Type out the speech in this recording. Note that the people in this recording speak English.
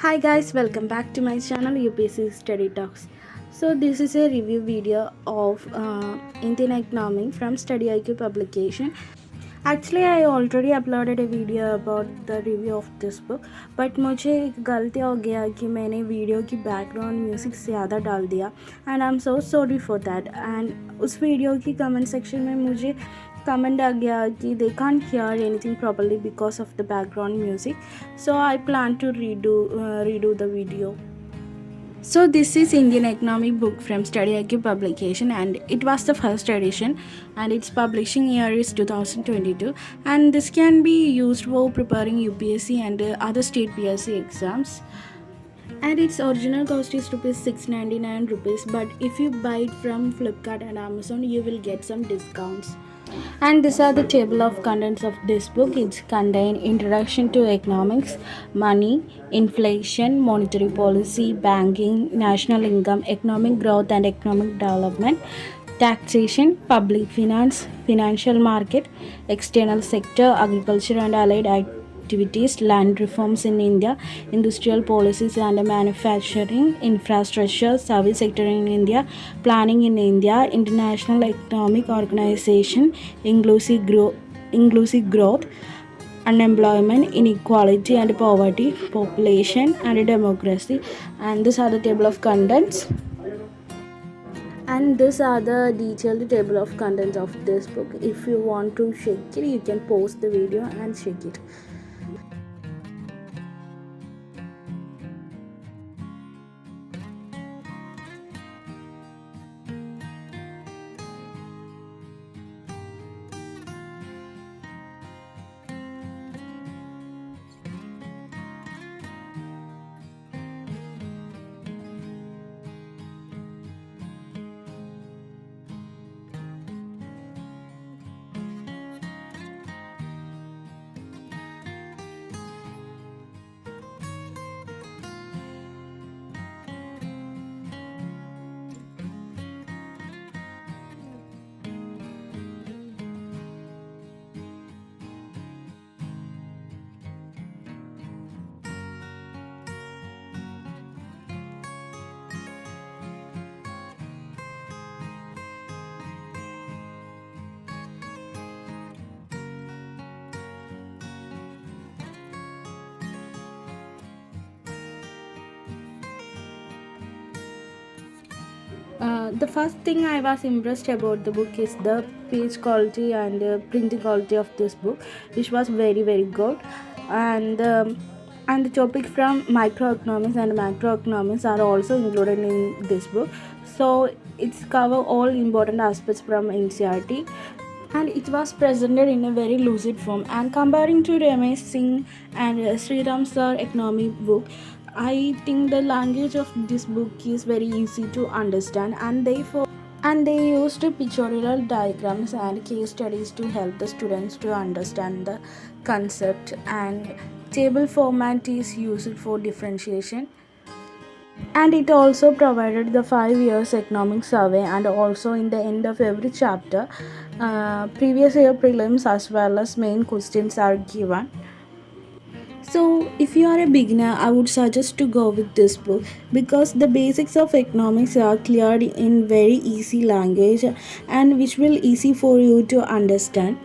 Hi guys, welcome back to my channel UPSC Study Talks. So this is a review video of Indian Economic from Study IQ publication. Actually, I already uploaded a video about the review of this book, but मुझे एक गलती हो गया कि मैंने video की background music ज़्यादा डाल दिया and I am so sorry for that. And उस वीडियो की कमेंट सेक्शन में मुझे कमेंट आ गया कि they can't hear anything properly because of the background music, so I plan to redo the video. So this is Indian Economic book from Study IQ publication, and it was the first edition, and its publishing year is 2022, and this can be used for preparing UPSC and other state PSC exams. And its original cost is rupees 699 rupees, but if you buy it from Flipkart and Amazon you will get some discounts. And these are the table of contents of this book. It's contain introduction to economics, money, inflation, monetary policy, banking, national income, economic growth and economic development, taxation, public finance, financial market, external sector, agriculture and allied activities, land reforms in India, industrial policies and manufacturing, infrastructure, service sector in India, planning in India, international economic organization, inclusive growth, unemployment, inequality and poverty, population and democracy. And these are the table of contents. And these are the detailed table of contents of this book. If you want to check it, you can pause the video and check it. The first thing I was impressed about the book is the page quality and printing quality of this book, which was very good. And and the topic from microeconomics and macroeconomics are also included in this book. So it's cover all important aspects from NCERT, and it was presented in a very lucid form. And comparing to Ramesh Singh and Sriram Sir economic book, I think the language of this book is very easy to understand, and they used pictorial diagrams and case studies to help the students to understand the concept, and table format is used for differentiation. And it also provided the 5 years economic survey, and also in the end of every chapter previous year prelims as well as main questions are given. So, if you are a beginner, I would suggest to go with this book because the basics of economics are cleared in very easy language and which will easy for you to understand.